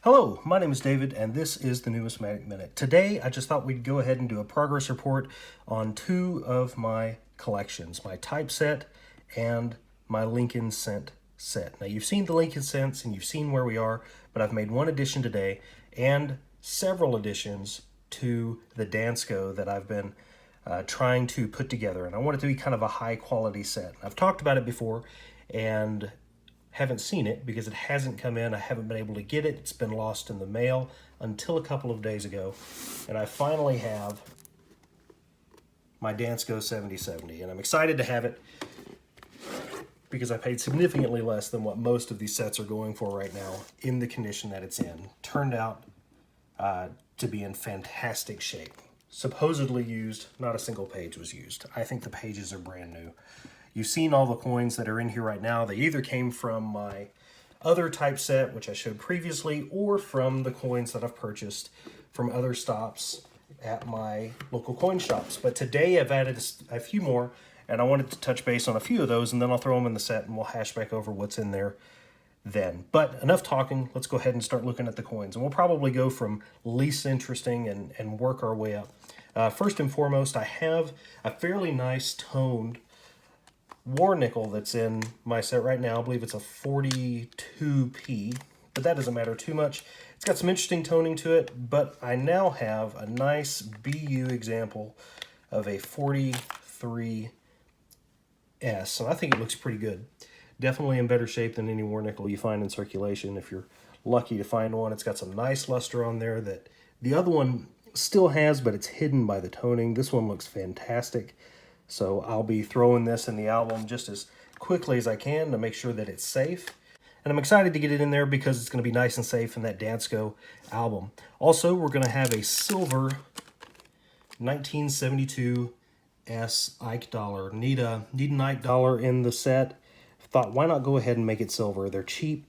Hello, my name is David, and this is the Numismatic Minute. Today, I just thought we'd go ahead and do a progress report on two of my collections, my typeset and my Lincoln Cent set. Now, you've seen the Lincoln Cents and you've seen where we are, but I've made one addition today and several additions to the Dansco that I've been trying to put together, and I want it to be kind of a high-quality set. I've talked about it before, and haven't seen it because it hasn't come in. I haven't been able to get it. It's been lost in the mail until a couple of days ago. And I finally have my Dansco 7070. And I'm excited to have it because I paid significantly less than what most of these sets are going for right now in the condition that it's in. Turned out to be in fantastic shape. Supposedly used, not a single page was used. I think the pages are brand new. You've seen all the coins that are in here right now. They either came from my other typeset, which I showed previously, or from the coins that I've purchased from other stops at my local coin shops. But today I've added a few more, and I wanted to touch base on a few of those, and then I'll throw them in the set, and we'll hash back over what's in there then. But enough talking. Let's go ahead and start looking at the coins. And we'll probably go from least interesting and work our way up. First and foremost, I have a fairly nice toned war nickel that's in my set right now. I believe it's a 42p, but that doesn't matter too much. It's got some interesting toning to it, but I now have a nice BU example of a 43s, and I think it looks pretty good. Definitely in better shape than any war nickel you find in circulation if you're lucky to find one. It's got some nice luster on there that the other one still has, but it's hidden by the toning. This one looks fantastic. So I'll be throwing this in the album just as quickly as I can to make sure that it's safe. And I'm excited to get it in there because it's going to be nice and safe in that Dansco album. Also, we're going to have a silver 1972 Ike dollar. Need an Ike dollar in the set. Thought, why not go ahead and make it silver? They're cheap.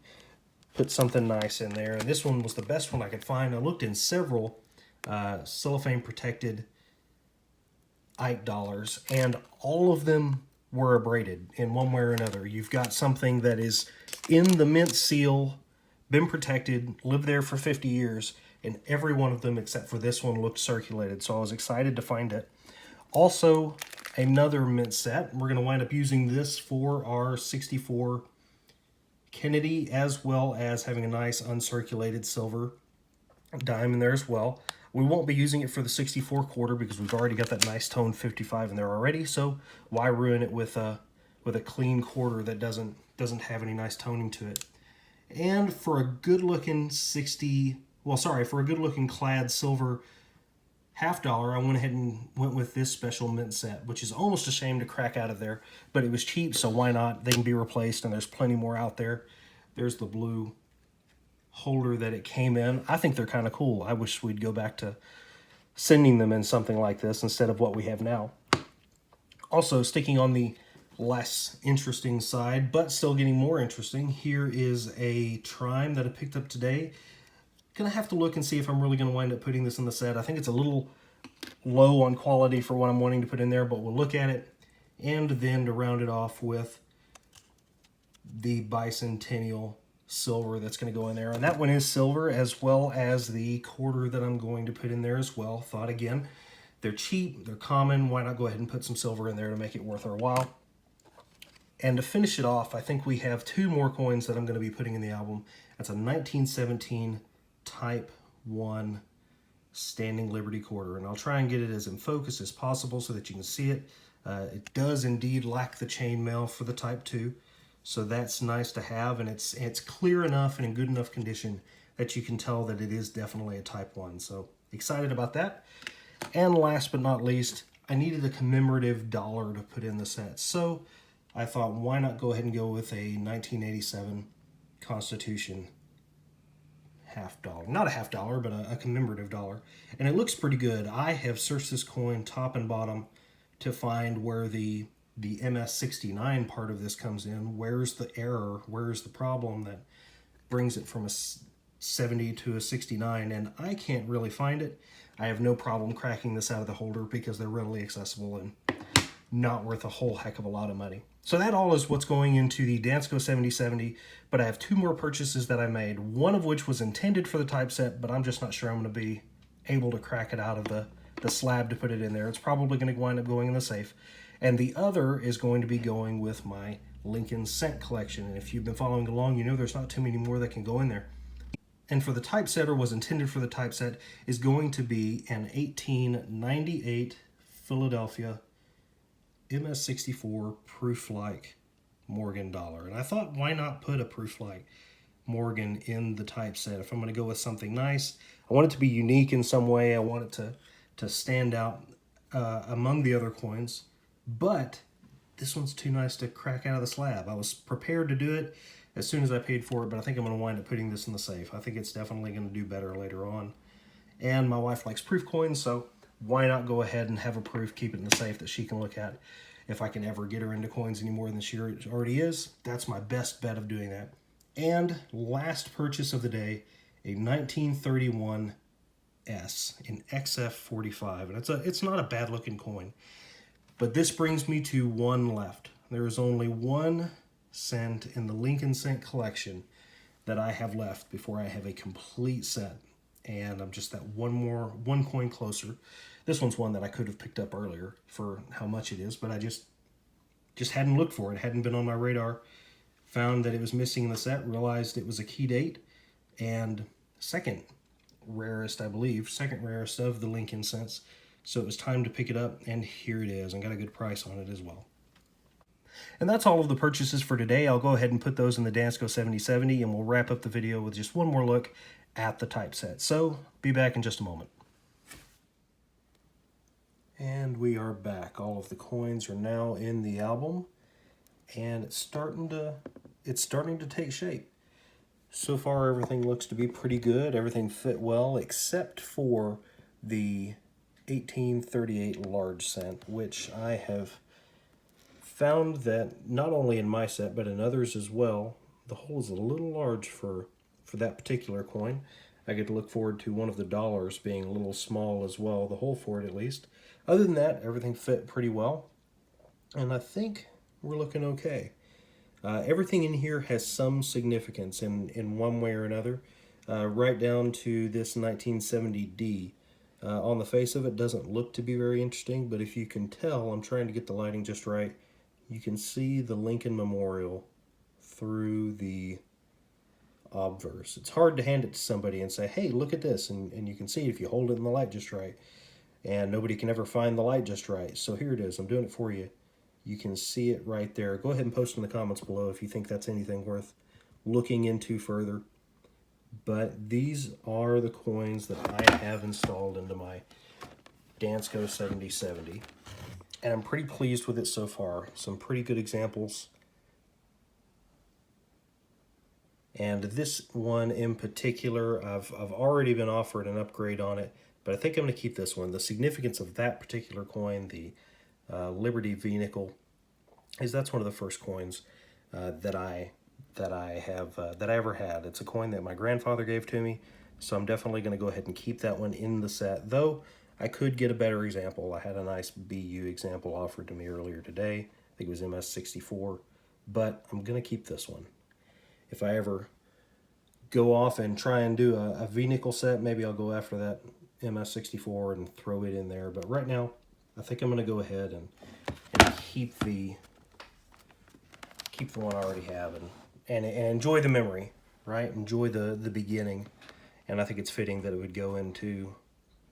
Put something nice in there. And this one was the best one I could find. I looked in several cellophane protected Ike dollars, and all of them were abraded in one way or another. You've got something that is in the mint seal, been protected, lived there for 50 years, and every one of them except for this one looked circulated, so I was excited to find it. Also, another mint set. We're going to wind up using this for our 64 Kennedy, as well as having a nice uncirculated silver dime in there as well. We won't be using it for the 64 quarter because we've already got that nice toned 55 in there already, so why ruin it with a clean quarter that doesn't have any nice toning to it. And for a good looking for a good looking clad silver half dollar, I went ahead and went with this special mint set, which is almost a shame to crack out of there, but it was cheap, so why not? They can be replaced, and there's plenty more out there. There's the blue holder that it came in. I think they're kind of cool. I wish we'd go back to sending them in something like this instead of what we have now. Also, sticking on the less interesting side, but still getting more interesting, here is a Trime that I picked up today. Gonna have to look and see if I'm really gonna wind up putting this in the set. I think it's a little low on quality for what I'm wanting to put in there, but we'll look at it. And then to round it off with the Bicentennial silver that's going to go in there, and that one is silver, as well as the quarter that I'm going to put in there as well. Thought again, they're cheap, they're common, why not go ahead and put some silver in there to make it worth our while. And to finish it off, I think we have two more coins that I'm going to be putting in the album. That's a 1917 Type 1 Standing Liberty quarter, and I'll try and get it as in focus as possible so that you can see it. It does indeed lack the chainmail for the Type 2. So that's nice to have, and it's clear enough and in good enough condition that you can tell that it is definitely a Type 1. So excited about that. And last but not least, I needed a commemorative dollar to put in the set. So I thought, why not go ahead and go with a 1987 Constitution half dollar. Not a half dollar, but a commemorative dollar. And it looks pretty good. I have searched this coin top and bottom to find where the MS69 part of this comes in. Where's the error? Where's the problem that brings it from a 70 to a 69? And I can't really find it. I have no problem cracking this out of the holder because they're readily accessible, and not worth a whole heck of a lot of money. So that all is what's going into the Dansco 7070, but I have two more purchases that I made, one of which was intended for the typeset, but I'm just not sure I'm going to be able to crack it out of the slab to put it in there. It's probably going to wind up going in the safe. And the other is going to be going with my Lincoln scent collection. And if you've been following along, you know there's not too many more that can go in there. And for the typeset, or was intended for the typeset, is going to be an 1898 Philadelphia MS64 proof-like Morgan dollar. And I thought, why not put a proof-like Morgan in the typeset? If I'm going to go with something nice, I want it to be unique in some way. I want it to stand out among the other coins. But this one's too nice to crack out of the slab. I was prepared to do it as soon as I paid for it, but I think I'm going to wind up putting this in the safe. I think it's definitely going to do better later on. And my wife likes proof coins, so why not go ahead and have a proof, keep it in the safe that she can look at. If I can ever get her into coins any more than she already is, that's my best bet of doing that. And last purchase of the day, a 1931 S in XF45. And it's not a bad looking coin. But this brings me to one left. There is only 1 cent in the Lincoln cent collection that I have left before I have a complete set. And I'm just that one coin closer. This one's one that I could have picked up earlier for how much it is, but I just hadn't looked for it. It hadn't been on my radar. Found that it was missing in the set, realized it was a key date, and second rarest, I believe, second rarest of the Lincoln cents. So it was time to pick it up, and here it is, and got a good price on it as well. And that's all of the purchases for today. I'll go ahead and put those in the Dansco 7070, and we'll wrap up the video with just one more look at the typeset. So, be back in just a moment. And we are back. All of the coins are now in the album, and it's starting to take shape. So far, everything looks to be pretty good. Everything fit well, except for the 1838 large cent, which I have found that not only in my set, but in others as well, the hole is a little large for that particular coin. I get to look forward to one of the dollars being a little small as well, the hole for it at least. Other than that, everything fit pretty well, and I think we're looking okay. Everything in here has some significance in one way or another, right down to this 1970D. On the face of it, doesn't look to be very interesting, but if you can tell, I'm trying to get the lighting just right, you can see the Lincoln Memorial through the obverse. It's hard to hand it to somebody and say, hey, look at this, and you can see it if you hold it in the light just right. And nobody can ever find the light just right. So here it is. I'm doing it for you. You can see it right there. Go ahead and post in the comments below if you think that's anything worth looking into further. But these are the coins that I have installed into my Dansco 7070. And I'm pretty pleased with it so far. Some pretty good examples. And this one in particular, I've already been offered an upgrade on it, but I think I'm going to keep this one. The significance of that particular coin, the Liberty V-nickel, is that's one of the first coins that I ever had. It's a coin that my grandfather gave to me, so I'm definitely going to go ahead and keep that one in the set. Though I could get a better example. I had a nice BU example offered to me earlier today. I think it was MS64, but I'm going to keep this one. If I ever go off and try and do a V-nickel set, maybe I'll go after that MS64 and throw it in there. But right now, I think I'm going to go ahead and keep the one I already have and enjoy the memory, right? Enjoy the beginning. And I think it's fitting that it would go into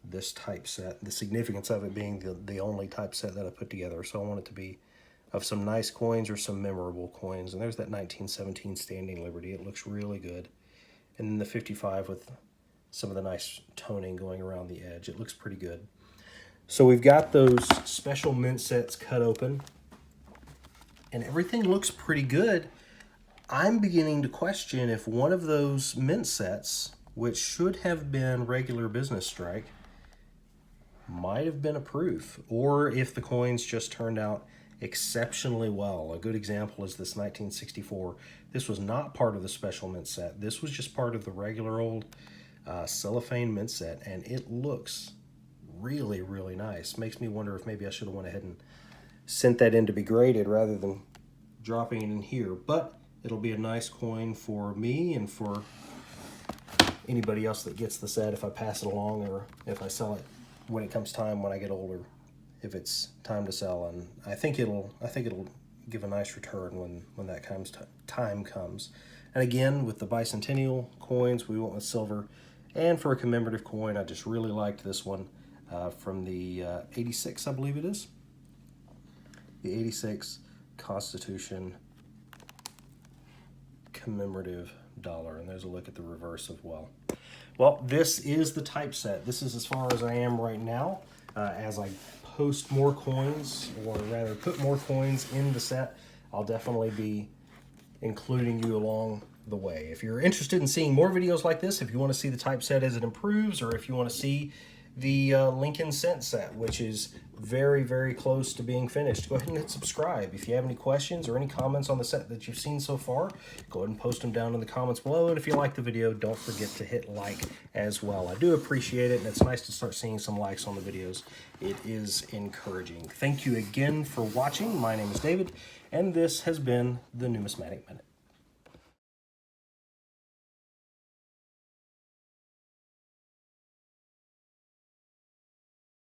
this typeset. The significance of it being the only typeset that I put together. So I want it to be of some nice coins or some memorable coins. And there's that 1917 Standing Liberty. It looks really good. And then the 55 with some of the nice toning going around the edge. It looks pretty good. So we've got those special mint sets cut open. And everything looks pretty good. I'm beginning to question if one of those mint sets, which should have been regular business strike, might have been a proof. Or if the coins just turned out exceptionally well. A good example is this 1964. This was not part of the special mint set. This was just part of the regular old cellophane mint set, and it looks really, really nice. Makes me wonder if maybe I should have went ahead and sent that in to be graded rather than dropping it in here. But it'll be a nice coin for me and for anybody else that gets the set if I pass it along, or if I sell it when it comes time, when I get older, if it's time to sell. And I think it'll give a nice return when that time comes. And again, with the bicentennial coins, we went with silver. And for a commemorative coin, I just really liked this one from the 86, I believe it is. The 86 Constitution commemorative dollar. And there's a look at the reverse as well. Well, this is the typeset. This is as far as I am right now. As I post more coins, or rather put more coins in the set, I'll definitely be including you along the way. If you're interested in seeing more videos like this, if you want to see the typeset as it improves, or if you want to see the Lincoln Cent set, which is very, very close to being finished, go ahead and hit subscribe. If you have any questions or any comments on the set that you've seen so far, go ahead and post them down in the comments below. And if you like the video, don't forget to hit like as well. I do appreciate it, and it's nice to start seeing some likes on the videos. It is encouraging. Thank you again for watching. My name is David, and this has been the Numismatic Minute.